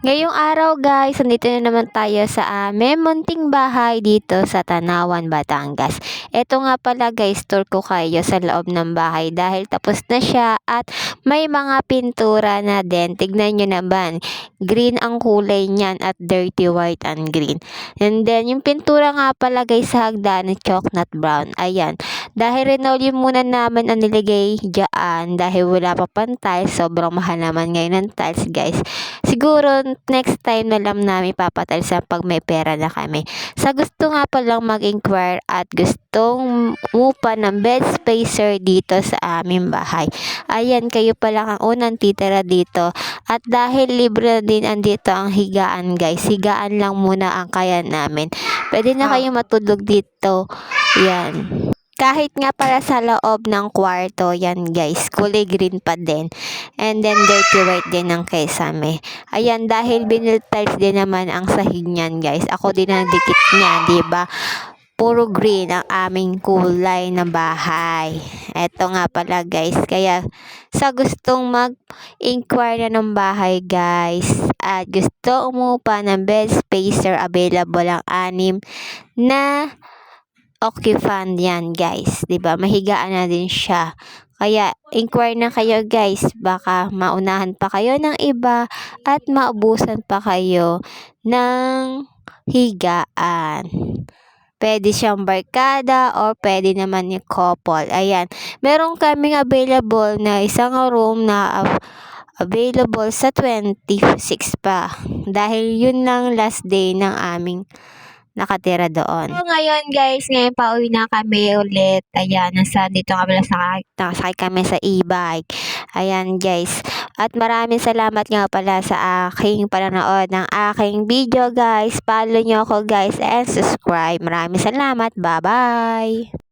Ngayong araw guys, nandito na naman tayo sa aming munting bahay dito sa Tanawan, Batangas. Ito nga pala guys, tour ko kayo sa loob ng bahay dahil tapos na siya at may mga pintura na din. Tignan nyo naman, green ang kulay niyan at dirty white and green. And then yung pintura nga pala guys sa hagdan, chocolate brown. Ayan, dahil linoleum muna namin ang niligay dyan dahil wala pa pang tiles. Sobrang mahal naman ngayon ng tiles guys. Siguro next time na lang namin papatiles pag may pera na kami. Sa gusto nga palang mag-inquire at gustong umupa ng bed spacer dito sa aming bahay. Ayan, kayo pa lang ang unang titira dito. At dahil libre na din andito ang higaan guys, higaan lang muna ang kaya namin. Pwede na kayo matulog dito. Yan. Kahit nga para sa loob ng kwarto, yan guys, kulay green pa din. And then dirty white din ang kesame. Ayan, dahil vinyl tiles din naman ang sahig niyan guys. Ako din ang dikit niya, di ba? Puro green ang aming kulay na bahay. Eto nga pala guys, kaya sa gustong mag-inquire na ng bahay guys, at gusto umupa ng bed spacer, available ang 6 na occupant yan guys, 'di ba? Mahigaan na din siya. Kaya inquire na kayo guys, baka maunahan pa kayo ng iba at maubusan pa kayo ng higaan. Pwede siyang barkada or pwede naman yung couple. Ayan, meron kaming available na isang room na available sa 26 pa. Dahil yun lang last day ng aming nakatira doon. So, ngayon guys, ngayon pauwi na kami ulit. Ayan, dito nga pala nakasakay kami sa e-bike. Ayan guys. At maraming salamat nga pala sa aking panonood ng aking video guys. Follow nyo ako guys and subscribe. Maraming salamat. Bye-bye!